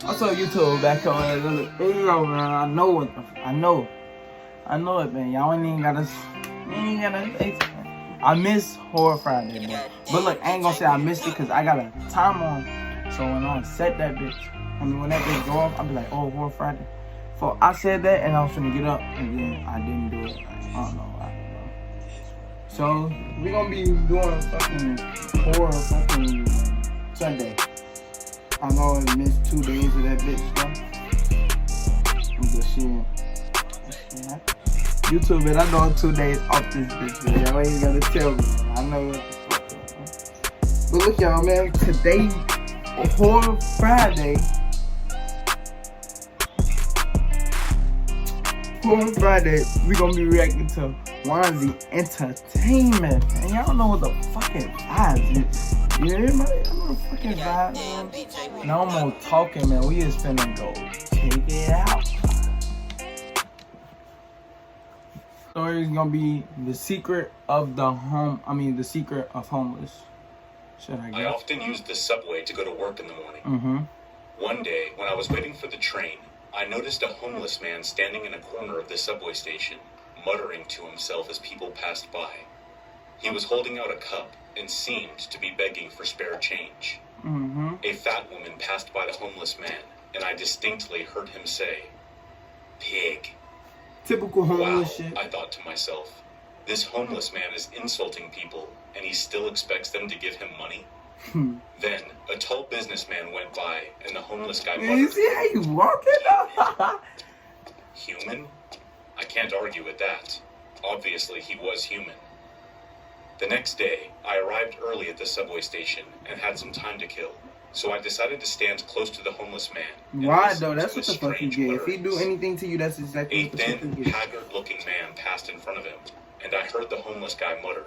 What's up, YouTube? Back on another video, man. I know it, man. Y'all ain't gotta. I miss Horror Friday, man. But look, I ain't gonna say I missed it because I got a time on. So when I set that bitch, when that bitch go off, I'll be like, oh, Horror Friday. So I said that and I was gonna get up and then I didn't do it. I don't know. So we gonna be doing fucking horror fucking Sunday. I know I missed 2 days of that bitch stuff. But shit. YouTube, man, I know I'm 2 days off this bitch, man. Y'all ain't gotta tell me. I know what the fuck up, man. But look, y'all, man, today, Horror Friday. Horror Friday, we gonna be reacting to Wanzi Entertainment. And y'all know what the fucking vibes is. You hear me? I know the fucking vibe, man. No more talking, man. We just finna go check it out. Story is gonna be the secret of the secret of homeless. I often used the subway to go to work in the morning. One day, when I was waiting for the train, I noticed a homeless man standing in a corner of the subway station, muttering to himself as people passed by. He was holding out a cup and seemed to be begging for spare change. A fat woman passed by the homeless man, and I distinctly heard him say, "Pig." Typical homeless Wow, shit. I thought to myself, this homeless man is insulting people, and he still expects them to give him money? Then, a tall businessman went by, and the homeless guy muttered, You see how you walking? "Human? I can't argue with that. Obviously, he was human." The next day, I arrived early at the subway station and had some time to kill, so I decided to stand close to the homeless man. Why though? That's what the fuck you get. If he do anything to you, that's exactly A what the fuck thin, you get. haggard-looking man passed in front of him, and I heard the homeless guy mutter,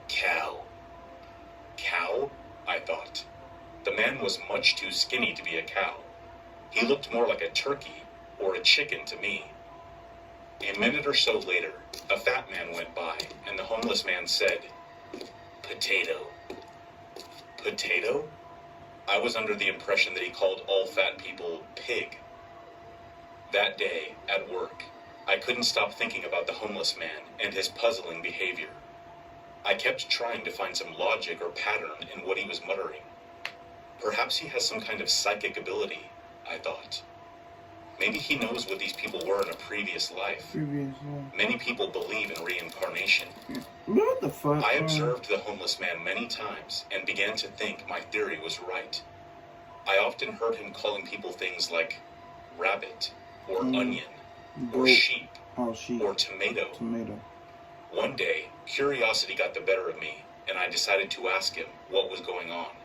"Cow." Cow? I thought. The man was much too skinny to be a cow. He looked more like a turkey or a chicken to me. A minute or so later, a fat man went by, and the homeless man said, "Potato." Potato? I was under the impression that he called all fat people pig. That day, at work, I couldn't stop thinking about the homeless man and his puzzling behavior. I kept trying to find some logic or pattern in what he was muttering. Perhaps he has some kind of psychic ability, I thought. Maybe he knows what these people were in a previous life. Many people believe in reincarnation. What the fuck? I observed the homeless man many times and began to think my theory was right. I often heard him calling people things like rabbit, or onion, or sheep, or tomato. One day, curiosity got the better of me, and I decided to ask him what was going on.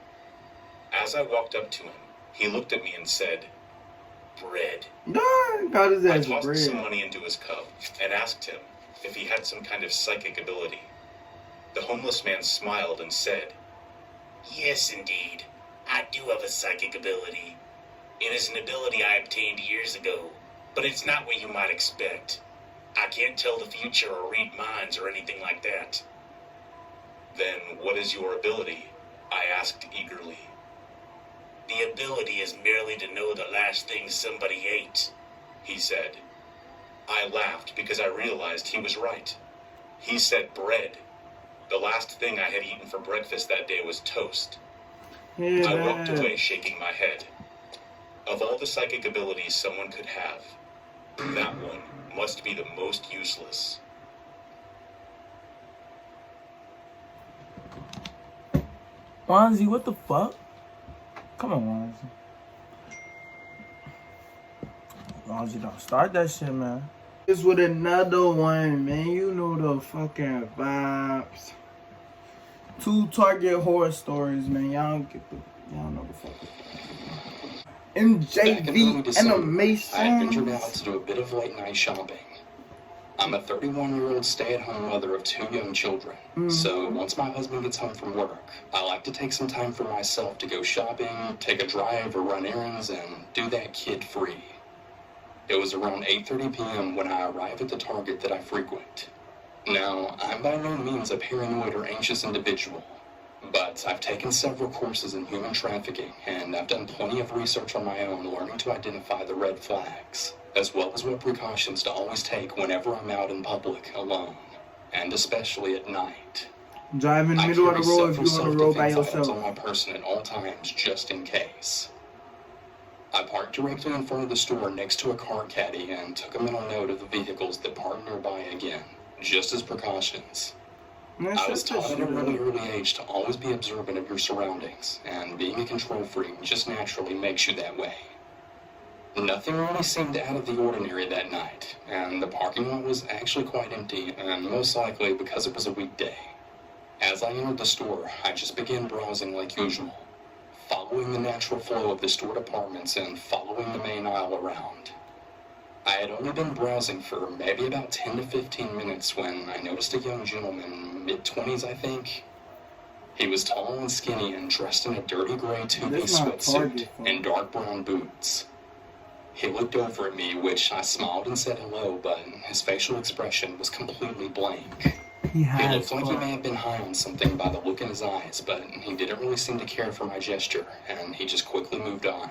As I walked up to him, he looked at me and said, "Bread." I tossed some money into his cup and asked him if he had some kind of psychic ability. The homeless man smiled and said, "Yes, indeed. I do have a psychic ability. It is an ability I obtained years ago, but it's not what you might expect. I can't tell the future or read minds or anything like that." "Then what is your ability?" I asked eagerly. "The ability is merely to know the last thing somebody ate," he said. I laughed because I realized he was right. He said bread. The last thing I had eaten for breakfast that day was toast. I walked away shaking my head. Of all the psychic abilities someone could have, that one must be the most useless. Wanzi, what the fuck? Come on, Wanzi. Wanzi, don't start that shit, man. This with another one, man. You know the fucking vibes. 2 Target horror stories, man. Y'all know the fuck. MJV Animation. I ventured out to do a bit of late night shopping. I'm a 31-year-old stay-at-home mother of 2 young children. So once my husband gets home from work, I like to take some time for myself to go shopping, take a drive or run errands, and do that kid-free. It was around 8:30 p.m. when I arrived at the Target that I frequent. Now, I'm by no means a paranoid or anxious individual, But I've taken several courses in human trafficking, and I've done plenty of research on my own learning to identify the red flags, as well as what precautions to always take whenever I'm out in public alone, and especially at night. Drive in the I middle of carry the road if several you're on the road by self-defense items on yourself. my person at all times, just in case. I parked directly in front of the store next to a car caddy and took a mental note of the vehicles that parked nearby again, just as precautions. Man, I was shut that taught at shit a really up. early age to always be observant of your surroundings, and being a control freak just naturally makes you that way. Nothing really seemed out of the ordinary that night, and the parking lot was actually quite empty, and most likely because it was a weekday. As I entered the store, I just began browsing like usual, following the natural flow of the store departments and following the main aisle around. I had only been browsing for maybe about 10 to 15 minutes when I noticed a young gentleman, mid-20s I think. He was tall and skinny and dressed in a dirty gray two-piece That's not sweatsuit Target, folks. and dark brown boots. He looked over at me, which I smiled and said hello, but his facial expression was completely blank. He He had looked like he may have been high on something by the look in his eyes, but he didn't really seem to care for my gesture, and he just quickly moved on.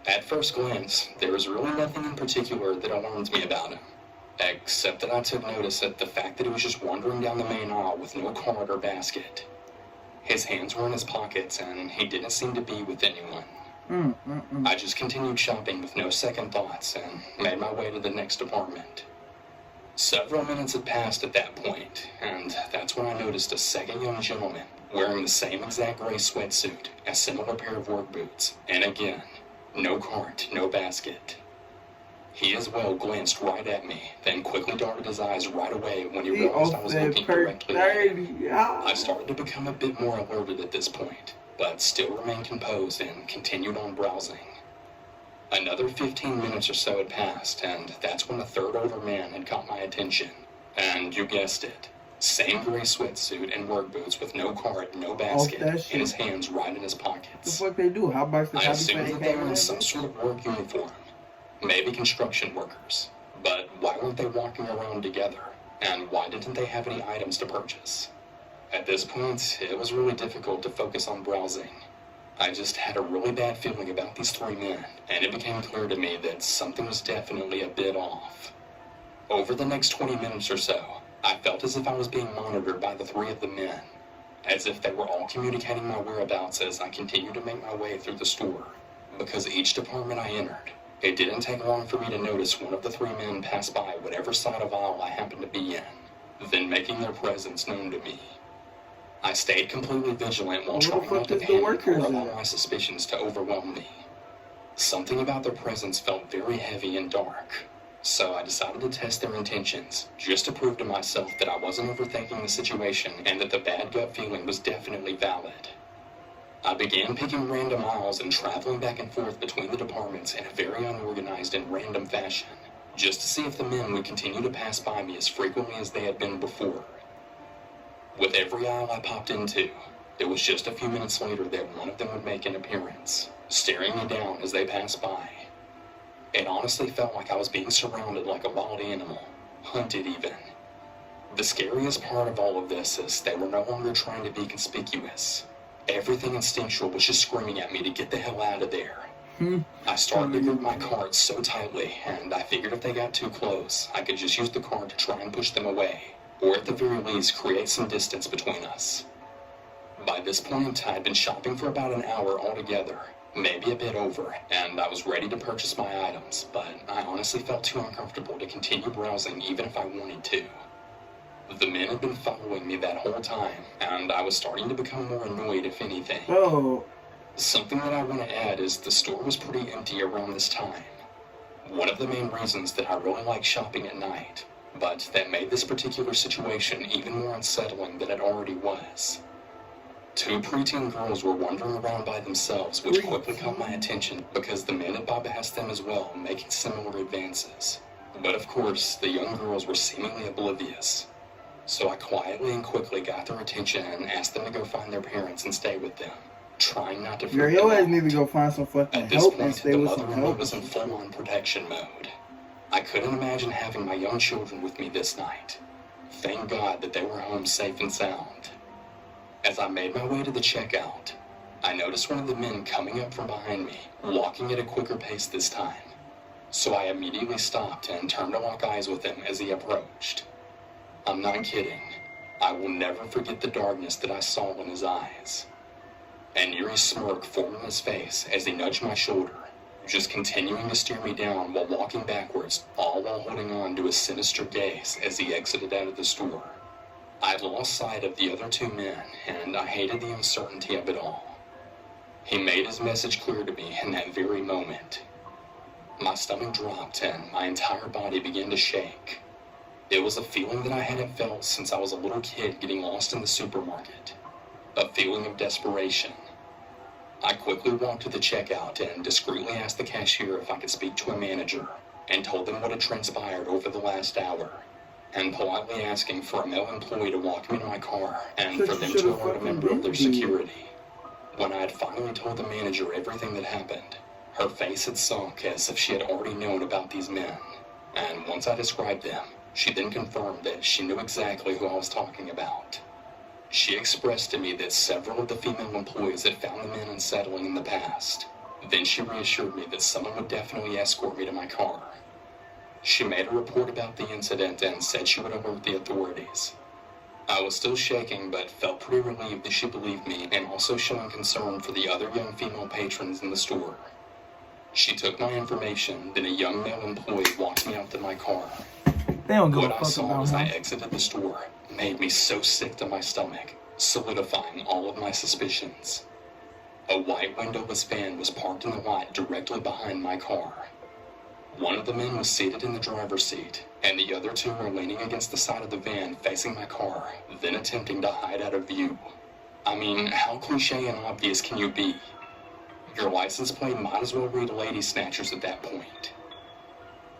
At first glance, there was really nothing in particular that alarmed me about him, except that I took notice at the fact that he was just wandering down the main aisle with no card or basket. His hands were in his pockets, and he didn't seem to be with anyone. I just continued shopping with no second thoughts and made my way to the next department. Several minutes had passed at that point, and that's when I noticed a second young gentleman wearing the same exact gray sweatsuit, a similar pair of work boots, and again, no cart, no basket. He as well glanced right at me, then quickly darted his eyes right away when he He realized I off was that looking perk directly at him. 30. Yeah. I started to become a bit more alerted at this point, but still remained composed and continued on browsing. Another 15 minutes or so had passed, and that's when a third older man had caught my attention. And you guessed it, same gray sweatsuit and work boots with no cart, no basket, that and shit. his hands right in his The pockets. fuck they do? How about the I happy assumed face that they were in came some sort of work uniform, maybe construction workers. But why weren't they walking around together? And why didn't they have any items to purchase? At this point, it was really difficult to focus on browsing. I just had a really bad feeling about these three men, and it became clear to me that something was definitely a bit off. Over the next 20 minutes or so, I felt as if I was being monitored by the three of the men, as if they were all communicating my whereabouts as I continued to make my way through the store. Because each department I entered, it didn't take long for me to notice one of the three men pass by whatever side of aisle I happened to be in, then making their presence known to me. I stayed completely vigilant while Where the trying fuck not to is the panic workers or allow at? my suspicions to overwhelm me. Something about their presence felt very heavy and dark, so I decided to test their intentions, just to prove to myself that I wasn't overthinking the situation and that the bad gut feeling was definitely valid. I began picking random aisles and traveling back and forth between the departments in a very unorganized and random fashion, just to see if the men would continue to pass by me as frequently as they had been before. With every aisle I popped into, it was just a few minutes later that one of them would make an appearance, staring me down as they passed by. It honestly felt like I was being surrounded like a wild animal, hunted even. The scariest part of all of this is they were no longer trying to be conspicuous. Everything instinctual was just screaming at me to get the hell out of there. I started to grip my cart so tightly, and I figured if they got too close, I could just use the cart to try and push them away, or at the very least create some distance between us. By this point, I'd been shopping for about an hour altogether, maybe a bit over, and I was ready to purchase my items, but I honestly felt too uncomfortable to continue browsing even if I wanted to. The men had been following me that whole time, and I was starting to become more annoyed if anything. Bro, Something that I want to add is the store was pretty empty around this time. One of the main reasons that I really like shopping at night, but that made this particular situation even more unsettling than it already was. Two preteen girls were wandering around by themselves, which quickly caught my attention because the men had bypassed them as well, making similar advances. But of course, the young girls were seemingly oblivious. So I quietly and quickly got their attention and asked them to go find their parents and stay with them, trying not to freak your them ass out. need to go find some fucking At this help and point, stay the with mother some in me help. was in full-on protection mode. I couldn't imagine having my young children with me this night. Thank God that they were home safe and sound. As I made my way to the checkout, I noticed one of the men coming up from behind me, walking at a quicker pace this time. So I immediately stopped and turned to lock eyes with him as he approached. I'm not kidding. I will never forget the darkness that I saw in his eyes. An eerie smirk formed on his face as he nudged my shoulder, just continuing to stare me down while walking backwards, all while holding on to a sinister gaze as he exited out of the store. I'd lost sight of the other two men, and I hated the uncertainty of it all. He made his message clear to me in that very moment. My stomach dropped and my entire body began to shake. It was a feeling that I hadn't felt since I was a little kid getting lost in the supermarket. A feeling of desperation. I quickly walked to the checkout and discreetly asked the cashier if I could speak to a manager, and told them what had transpired over the last hour, and politely asking for a male employee to walk me to my car and for them to alert a member of their security. When I had finally told the manager everything that happened, her face had sunk as if she had already known about these men, and once I described them, she then confirmed that she knew exactly who I was talking about. She expressed to me that several of the female employees had found the men unsettling in the past. Then she reassured me that someone would definitely escort me to my car. She made a report about the incident and said she would alert the authorities. I was still shaking, but felt pretty relieved that she believed me and also showing concern for the other young female patrons in the store. She took my information, then a young male employee walked me out to my car. They don't give a What I fuck saw about as I him. exited the store made me so sick to my stomach, solidifying all of my suspicions. A white windowless van was parked in the lot directly behind my car. One of the men was seated in the driver's seat, and the other two were leaning against the side of the van facing my car, then attempting to hide out of view. I mean, how cliche and obvious can you be? Your license plate might as well read Lady Snatchers at that point.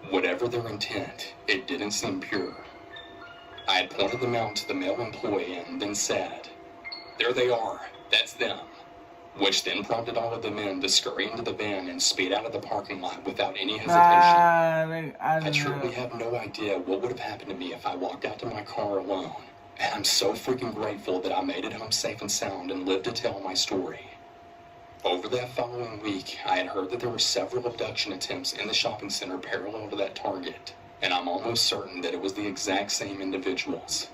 Whatever their intent, it didn't seem pure. I had pointed them out to the male employee and then said, "There they are, that's them," which then prompted all of the men to scurry into the van and speed out of the parking lot without any hesitation. I truly have no idea what would have happened to me if I walked out to my car alone, and I'm so freaking grateful that I made it home safe and sound and lived to tell my story. Over that following week, I had heard that there were several abduction attempts in the shopping center parallel to that target, and I'm almost certain that it was the exact same individuals.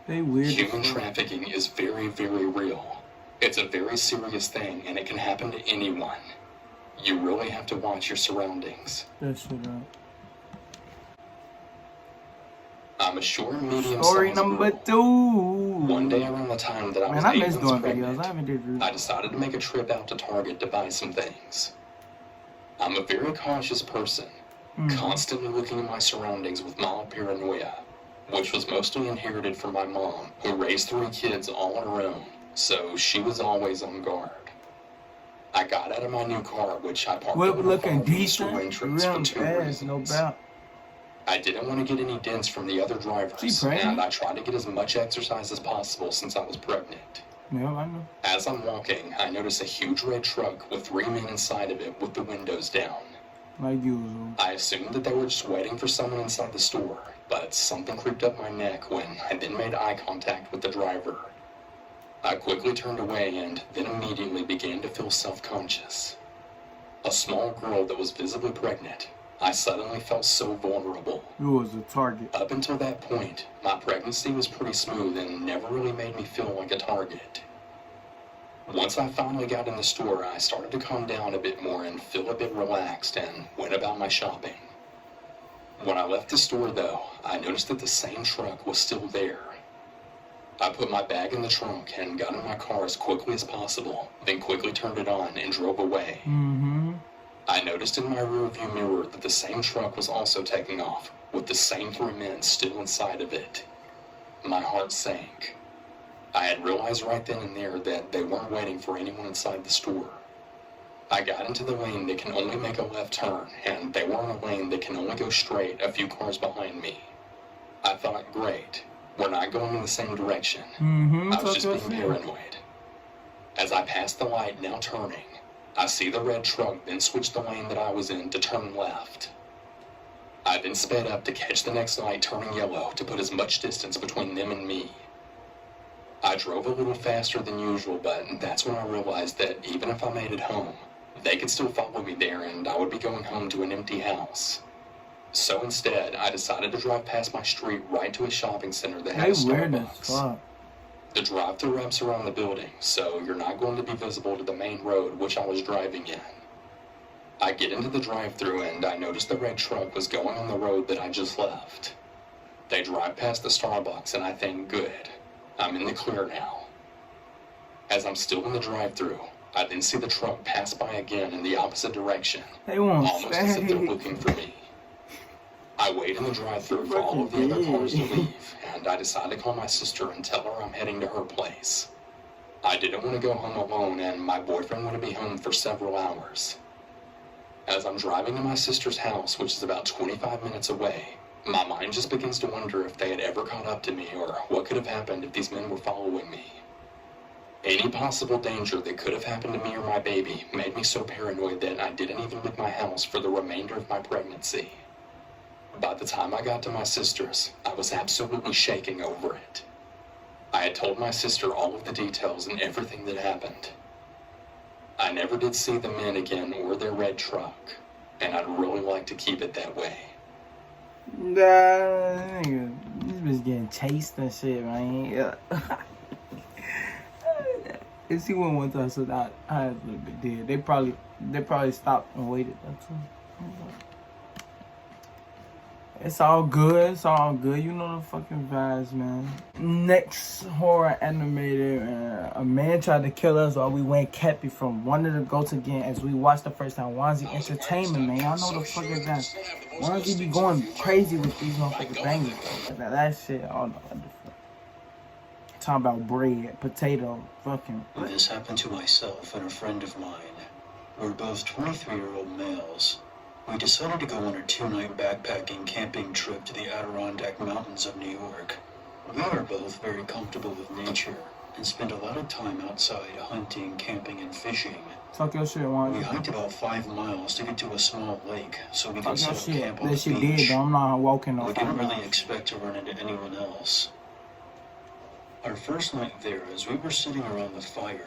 They weird. Human trafficking is very, very real. It's a very serious thing, and it can happen to anyone. You really have to watch your surroundings. That shit up. I'm a short, medium-sized Story number girl. 2. One day around the time that I was Man, I 8 miss months doing pregnant, videos. I haven't did I decided to make a trip out to Target to buy some things. I'm a very cautious person, constantly looking at my surroundings with mild paranoia, which was mostly inherited from my mom, who raised 3 kids all on her own, so she was always on guard. I got out of my new car, which I parked Well, over looking the store decent, entrance for real 2 fast, no reasons. doubt. I didn't want to get any dents from the other drivers, She pregnant? and I tried to get as much exercise as possible since I was pregnant. Yeah, I know. As I'm walking, I notice a huge red truck with 3 men inside of it with the windows down. Like usual. I assumed that they were just waiting for someone inside the store, but something creeped up my neck when I then made eye contact with the driver. I quickly turned away and then immediately began to feel self-conscious. A small girl that was visibly pregnant, I suddenly felt so vulnerable. It was a target. Up until that point, my pregnancy was pretty smooth and never really made me feel like a target. Once I finally got in the store, I started to calm down a bit more and feel a bit relaxed and went about my shopping. When I left the store though, I noticed that the same truck was still there. I put my bag in the trunk and got in my car as quickly as possible, then quickly turned it on and drove away. I noticed in my rearview mirror that the same truck was also taking off, with the same 3 men still inside of it. My heart sank. I had realized right then and there that they weren't waiting for anyone inside the store. I got into the lane that can only make a left turn, and they were in a lane that can only go straight a few cars behind me. I thought, great, we're not going in the same direction. I was just being paranoid. As I passed the light, now turning, I see the red truck then switch the lane that I was in to turn left. I then sped up to catch the next light turning yellow to put as much distance between them and me. I drove a little faster than usual, but that's when I realized that even if I made it home, they could still follow me there and I would be going home to an empty house. So instead, I decided to drive past my street right to a shopping center that had a weird as Starbucks. fuck. The drive-thru wraps around the building, so you're not going to be visible to the main road which I was driving in. I get into the drive-thru and I notice the red truck was going on the road that I just left. They drive past the Starbucks and I think, good, I'm in the clear now. As I'm still in the drive-thru, I then see the truck pass by again in the opposite direction, They won't almost as if they're stay. looking for me. I wait in the drive-thru for all of the other cars to leave, and I decide to call my sister and tell her I'm heading to her place. I didn't want to go home alone, and my boyfriend wanted to be home for several hours. As I'm driving to my sister's house, which is about 25 minutes away, my mind just begins to wonder if they had ever caught up to me or what could have happened if these men were following me. Any possible danger that could have happened to me or my baby made me so paranoid that I didn't even leave my house for the remainder of my pregnancy. By the time I got to my sister's, I was absolutely shaking over it. I had told my sister all of the details and everything that happened. I never did see the men again or their red truck, and I'd really like to keep it that way. Nah, nigga, this bitch getting chased and shit, man. Yeah. If she went one time, so that I had a little bit dead. They probably stopped and waited. That's all. It's all good. It's all good. You know the fucking vibes, man. Next horror animated. A man tried to kill us while we went cappy from Wanted to Go to again as we watched the first time. Wanzi Entertainment, man. Y'all know the fuck is that. Wanzi be going crazy with these motherfucking bangers. That shit, I don't know what the fuck. Talking about bread, potato, fucking. This happened to myself and a friend of mine. We're both 23-year-old males. We decided to go on a 2-night backpacking camping trip to the Adirondack Mountains of New York. We are both very comfortable with nature and spend a lot of time outside hunting, camping, and fishing. Talk your shit, We Wanzi. hiked about 5 miles to get to a small lake so we Talk could your set up shit. camp on That the shit did, beach. though. I'm not walking We off. didn't really expect to run into anyone else. Our first night there, as we were sitting around the fire,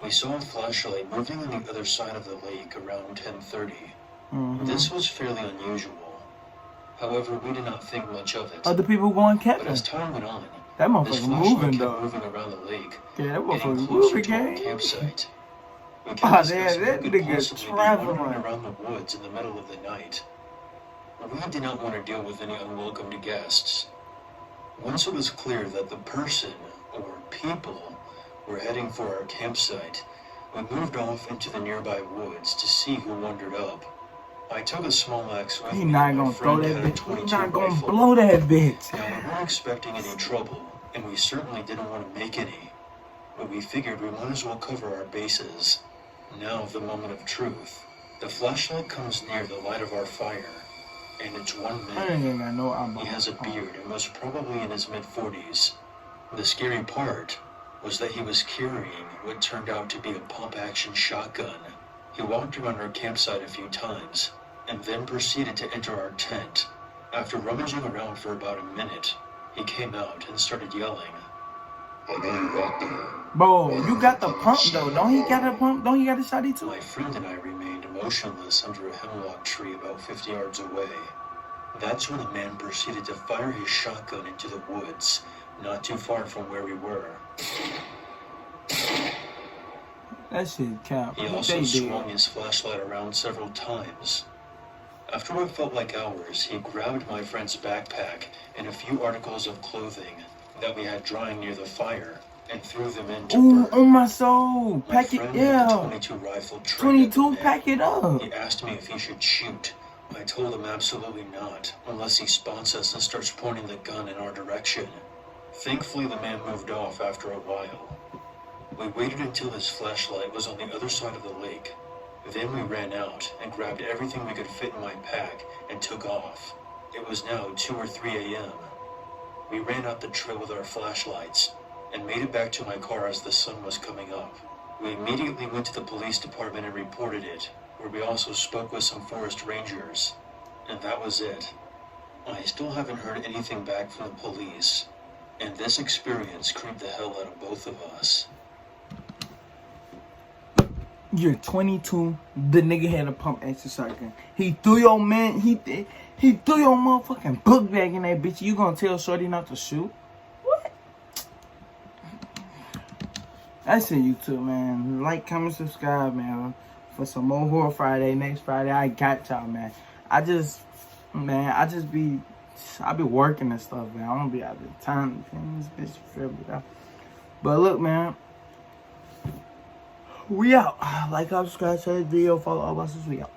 we saw a flashlight moving on the other side of the lake around 10:30. This was fairly unusual. However, we did not think much of it. Other people going But camping. as time went on, That this motherfucker flashlight moving, kept though. moving around the lake, Yeah, that getting motherfucker closer moving, to our gang. campsite. We Oh, kept damn, discussing that who could nigga possibly be traveling. wandering around the woods in the middle of the night. We did not want to deal with any unwelcome guests. Once it was clear that the person, or people, were heading for our campsite, we moved off into the nearby woods to see who wandered up. I took a small axe with He me, not and my gonna throw friend that had a bitch. He 22 not gonna rifle. blow that bitch. Now, we weren't expecting any trouble, and we certainly didn't want to make any, but we figured we might as well cover our bases. Now, the moment of truth. The flashlight comes near the light of our fire, and it's one I man. ain't got no eyeball. He has a beard and was probably in his mid-40s. The scary part was that he was carrying what turned out to be a pump-action shotgun. He walked around our campsite a few times, and then proceeded to enter our tent. After rummaging around for about a minute, he came out and started yelling. I know you're out there. Bro, you got the pump though. Don't he got a pump? Don't he got a shotty too? My friend and I remained motionless under a hemlock tree about 50 yards away. That's when the man proceeded to fire his shotgun into the woods, not too far from where we were. That shit cap. He also swung his flashlight around several times. After what felt like hours, he grabbed my friend's backpack and a few articles of clothing that we had drying near the fire and threw them into Ooh, burn. on my soul. My Pack it, friend had the yeah. 22 rifle trained at the 22, man. pack it up. He asked me if he should shoot. I told him absolutely not, unless he spots us and starts pointing the gun in our direction. Thankfully, the man moved off after a while. We waited until his flashlight was on the other side of the lake. Then we ran out and grabbed everything we could fit in my pack and took off. It was now 2 or 3 a.m. We ran up the trail with our flashlights and made it back to my car as the sun was coming up. We immediately went to the police department and reported it, where we also spoke with some forest rangers. And that was it. I still haven't heard anything back from the police. And this experience creeped the hell out of both of us. You're 22. The nigga had a pump exercise gun. He threw your man. He threw your motherfucking book bag in that bitch. You gonna tell Shorty not to shoot? What? That's it, YouTube, man. Like, comment, subscribe, man. For some more Horror Friday. Next Friday, I got y'all, man. I be working and stuff, man. I don't be out of time to film this bitch. You feel me, though? But look, man. We out. Like, subscribe, share this video, follow all of us. We out.